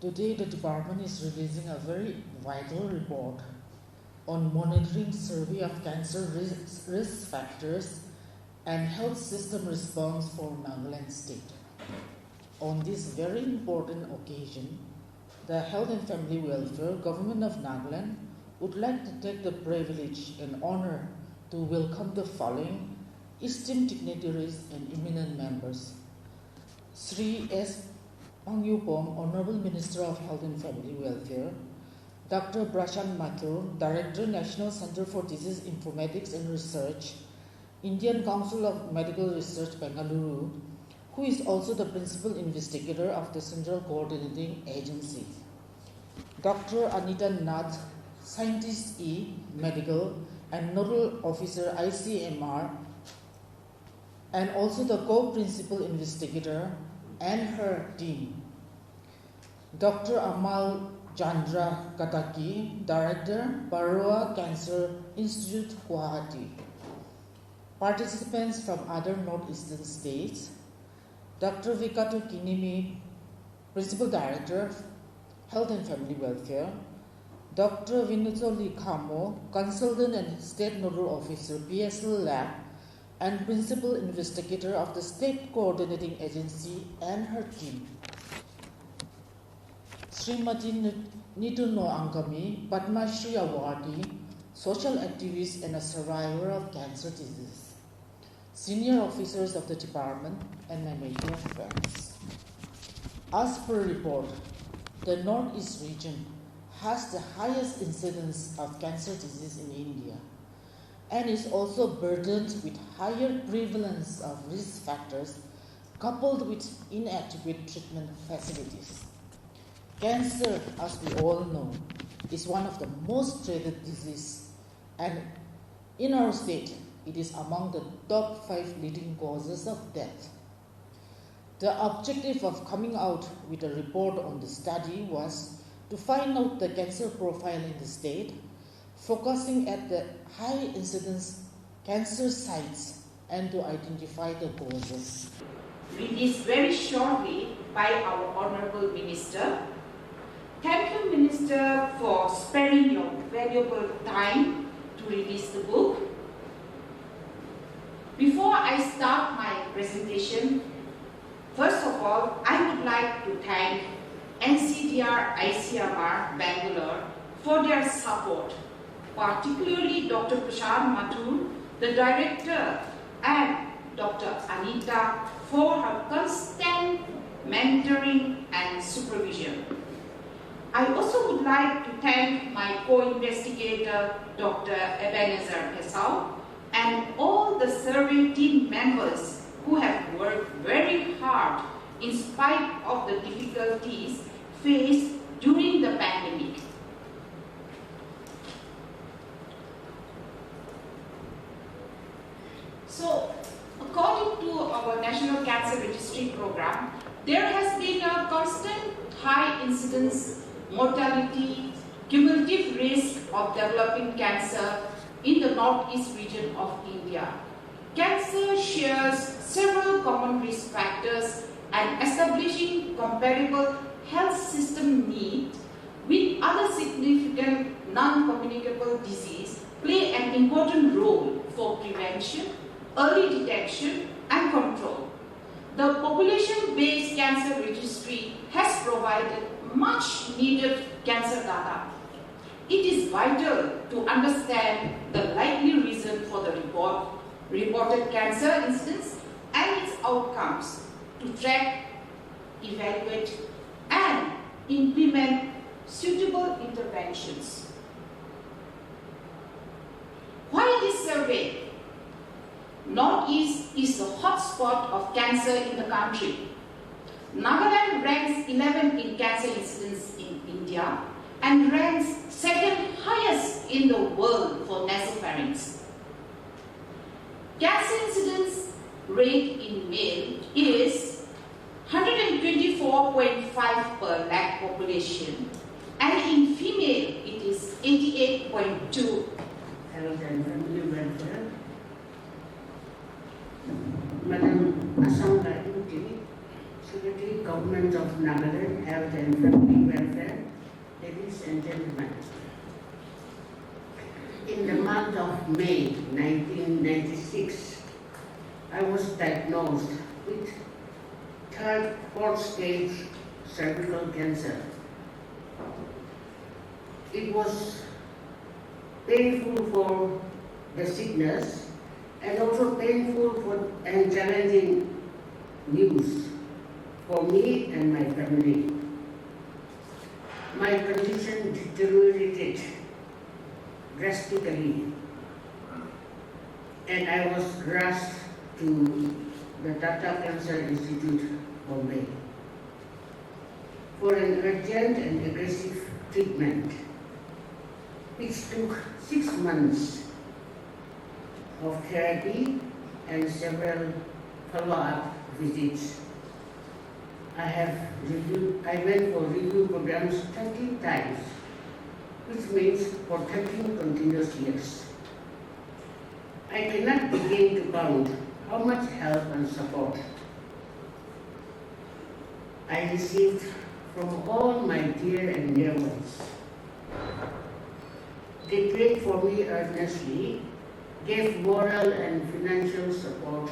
Today, the department is releasing a very vital report on monitoring survey of cancer risk factors and health system response for Nagaland state. On this very important occasion, the Health and Family Welfare Government of Nagaland would like to take the privilege and honor to welcome the following esteemed dignitaries and eminent members. Sri S. Pangyupom, Honorable Minister of Health and Family Welfare, Dr. Prashant Mathur, Director, National Center for Disease Informatics and Research, Indian Council of Medical Research, Bengaluru, who is also the Principal Investigator of the Central Coordinating Agency, Dr. Anita Nath, Scientist E, Medical and Nodal Officer ICMR, and also the Co-Principal Investigator and her team, Dr. Amal Chandra Kataki, Director, Baroa Cancer Institute, Guwahati. Participants from other northeastern states, Dr. Vikato Kinimi, Principal Director, Health and Family Welfare, Dr. Vinuto Likamo, Consultant and State Nodal Officer, PSL Lab, and Principal Investigator of the State Coordinating Agency and her team. Srimati Nituno Angami, Padma Shri Awardee, social activist and a survivor of cancer disease, senior officers of the department, and my media friends. As per report, the Northeast region has the highest incidence of cancer disease in India and is also burdened with higher prevalence of risk factors coupled with inadequate treatment facilities. Cancer, as we all know, is one of the most dreaded diseases, and in our state, it is among the top 5 leading causes of death. The objective of coming out with a report on the study was to find out the cancer profile in the state, focusing at the high incidence cancer sites and to identify the causes. Released very shortly by our Honorable Minister. Thank you, Minister, for sparing your valuable time to release the book. Before I start my presentation, first of all, I would like to thank NCDR ICMR Bangalore for their support, particularly Dr. Prashant Mathur, the Director, and Dr. Anita for her constant mentoring and supervision. I also would like to thank my co-investigator, Dr. Ebenezer Pesau, and all the survey team members who have worked very hard in spite of the difficulties faced during the pandemic. So, according to our National Cancer Registry program, there has been a constant high incidence, mortality, cumulative risk of developing cancer in the northeast region of India. Cancer shares several common risk factors, and establishing comparable health system needs with other significant non-communicable disease play an important role for prevention, early detection, and control. The population-based cancer registry has provided much needed cancer data. It is vital to understand the likely reason for the reported cancer incidence and its outcomes to track, evaluate, and implement suitable interventions. Why this survey? Northeast is the hotspot of cancer in the country. Nagaland ranks 11 in cancer incidence in India and ranks second highest in the world for nasopharynx. Cancer incidence rate in male is 124.5 per lakh population, and in female it is 88.2. Health and Family Welfare, Madam Asanga Inti, Secretary, Government of Nagaland, Health and Family Welfare, ladies and gentlemen. In the month of May 1996, I was diagnosed with fourth stage cervical cancer. It was painful for the sickness and also painful and challenging news for me and my family. My condition deteriorated drastically and I was rushed to the Tata Cancer Institute, Bombay, for an urgent and aggressive treatment, which took 6 months of therapy and several follow-up visits. I went for review programs 13 times, which means for 13 continuous years. I cannot begin to count how much help and support I received from all my dear and near ones. They prayed for me earnestly, gave moral and financial support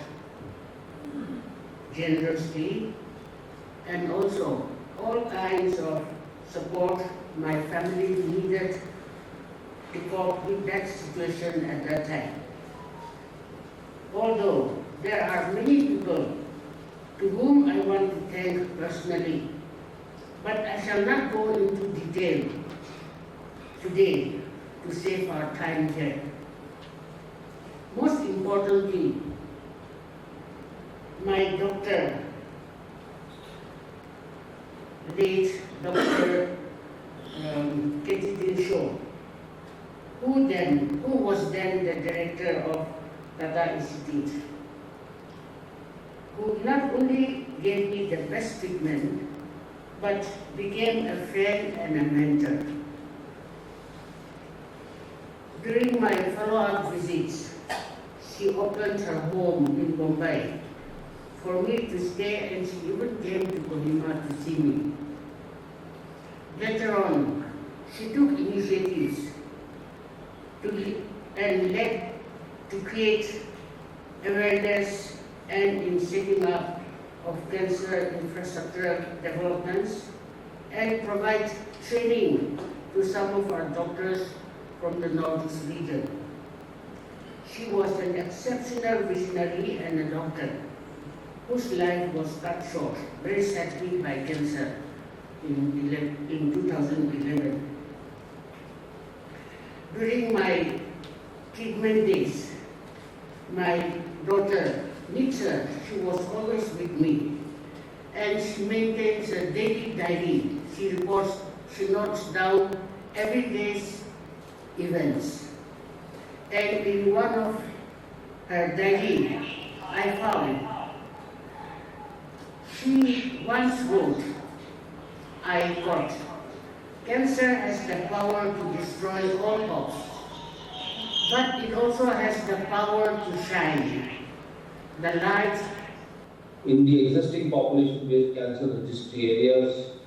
generously, and also all kinds of support my family needed to cope with that situation at that time. Although there are many people to whom I want to thank personally, but I shall not go into detail today to save our time here. Most importantly, my doctor, late Dr. Shaw, who was then the director of Tata Institute, who not only gave me the best treatment, but became a friend and a mentor. During my follow-up visits, she opened her home in Bombay for me to stay, and she even came to Kohima to see me. Later on, she took initiatives to create awareness and in setting up of cancer infrastructure developments and provide training to some of our doctors from the Northeast region. She was an exceptional visionary and a doctor whose life was cut short very sadly by cancer in 2011. During my treatment days, my daughter, Nitsa, she was always with me, and she maintains a daily diary. She notes down every day's events. And in one of her diary, I found she once wrote, I quote, "Cancer has the power to destroy all hopes, but it also has the power to shine the light." In the existing population-based cancer registry areas,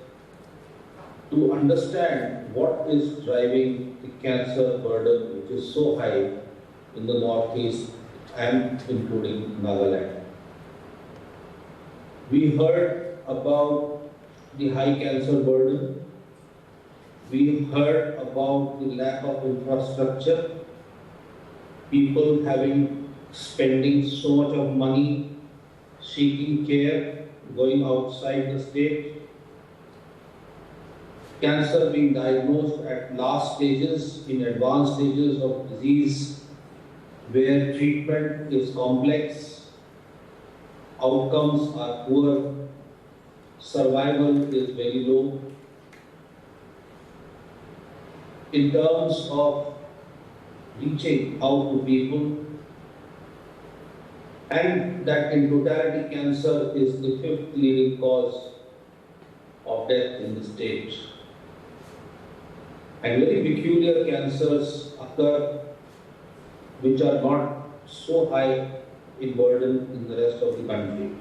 to understand what is driving the cancer burden, which is so high in the Northeast and including Nagaland. We heard about the high cancer burden. We heard about the lack of infrastructure, people spending so much of money, seeking care, going outside the state, cancer being diagnosed at last stages, in advanced stages of disease, where treatment is complex, outcomes are poor, survival is very low. In terms of reaching out to people, and that in totality cancer is the 5th leading cause of death in the state. And very peculiar cancers occur which are not so high in burden in the rest of the country.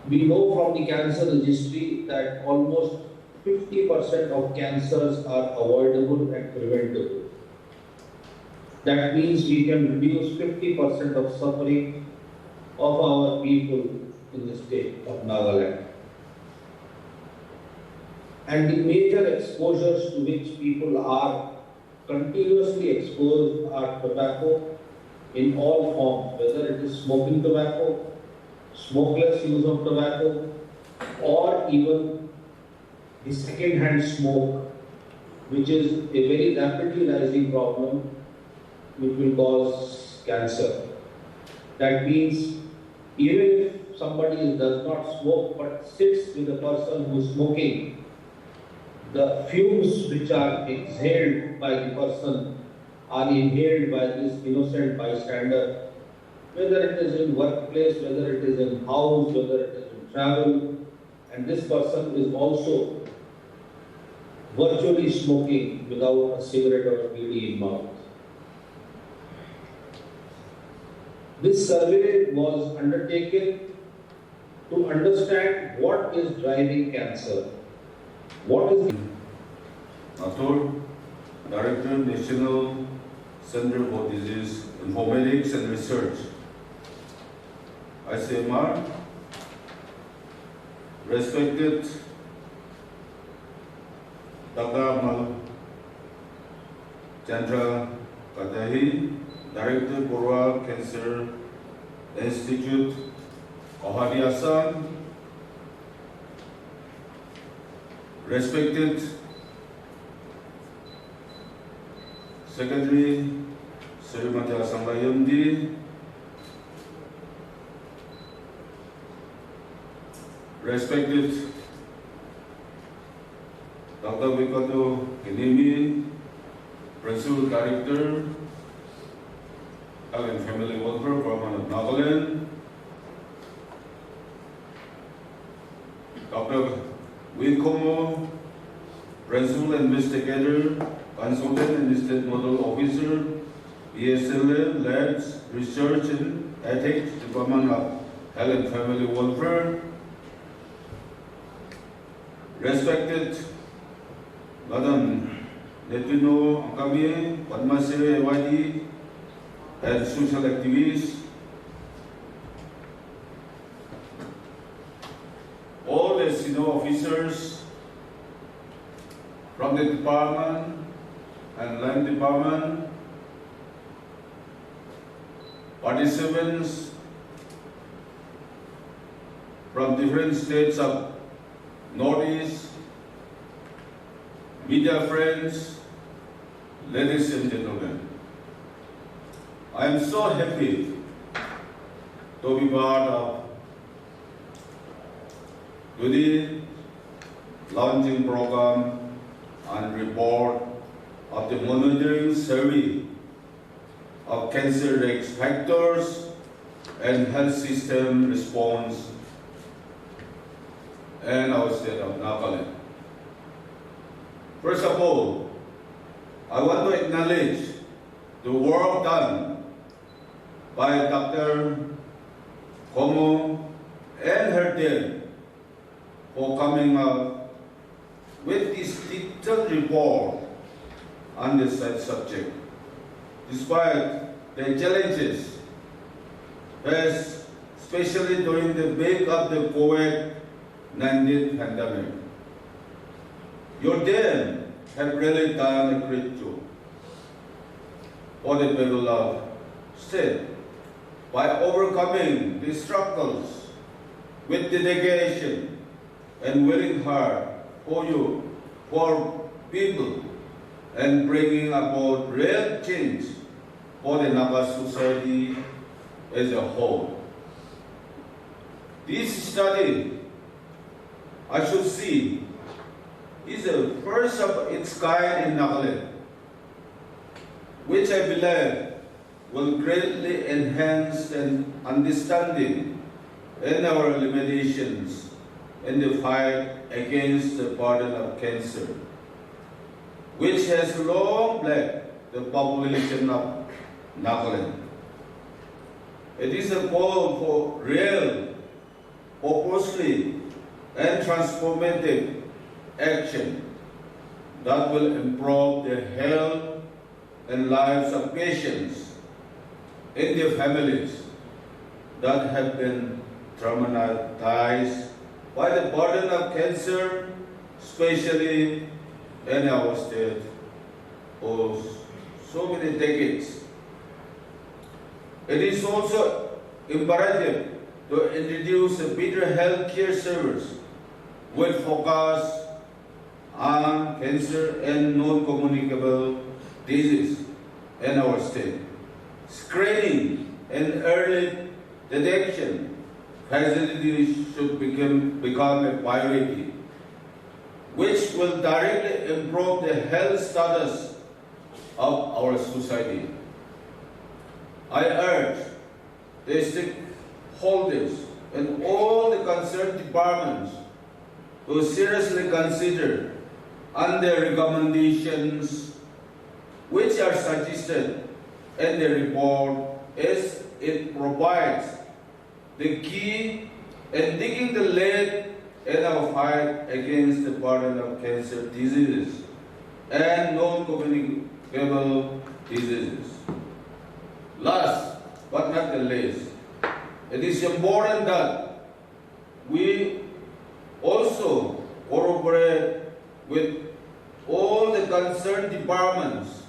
We know from the cancer registry that almost 50% of cancers are avoidable and preventable. That means we can reduce 50% of suffering of our people in the state of Nagaland. And the major exposures to which people are continuously exposed are tobacco in all forms, whether it is smoking tobacco, smokeless use of tobacco, or even the second-hand smoke, which is a very rapidly rising problem which will cause cancer. That means even if somebody does not smoke but sits with a person who is smoking, the fumes which are exhaled by the person are inhaled by this innocent bystander, whether it is in workplace, whether it is in house, whether it is in travel, and this person is also virtually smoking without a cigarette or a bidi in mouth. This survey was undertaken to understand what is driving cancer. What is Athor, Director, National Center for Disease Informatics and Research, ICMR, respected Dr. Amal Chandra Katahi, Director, Purwa Cancer Institute, Ohari Assam, respected Secretary Srimati Asamba MD, respected Dr. Vikato Kinimi, Principal Director, Health and Family Welfare, Government of Nagaland, Dr. Wikomo, Principal Investigator, Consultant and State Model Officer, ESLA, Labs, Research and Ethics, Department of Health and Family Welfare, respected Madam Netino Akami, Padmasiri Ewadi, and social activists, all the senior officers from the department and land department, participants from different states of Northeast, media friends, ladies and gentlemen. I am so happy to be part of today's launching program and report of the monitoring survey of cancer risk factors and health system response in our state of Nagaland. First of all, I want to acknowledge the work done by Dr. Komo and her team for coming up with this detailed report on this subject. Despite the challenges faced, especially during the wake of the COVID-19 pandemic, your team have really done a great job for the people of state by overcoming the struggles with dedication and willing heart for you, for people, and bringing about real change for the Naga society as a whole. This study, I should see, is the first of its kind in Nagaland, which I believe will greatly enhance an understanding in our limitations in the fight against the burden of cancer, which has long plagued the population of Nagaland. It is a call for real purposely and transformative action that will improve the health and lives of patients and their families that have been traumatized by the burden of cancer, especially in our state for so many decades. It is also imperative to introduce a better healthcare service with focus on cancer and non-communicable disease in our state. Screening and early detection facilities should become a priority, which will directly improve the health status of our society. I urge the stakeholders and all the concerned departments to seriously consider on the recommendations which are suggested in the report, as it provides the key in digging the lead in our fight against the burden of cancer diseases and non-communicable diseases. Last but not the least, it is important that we also cooperate with all the concerned departments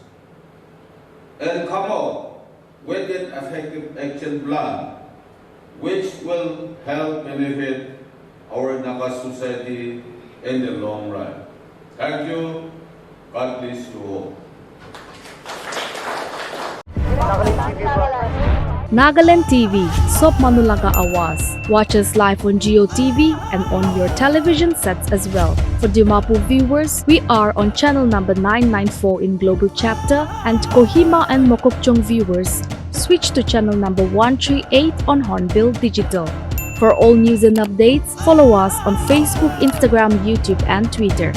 and come up with an effective action plan which will help benefit our Naga society in the long run. Thank you. God bless you all. Nagaland TV, Sob Manulaga Awas. Watch us live on Geo TV and on your television sets as well. For Dimapur viewers, we are on channel number 994 in Global Chapter, and Kohima and Mokokchung viewers, switch to channel number 138 on Hornbill Digital. For all news and updates, follow us on Facebook, Instagram, YouTube and Twitter.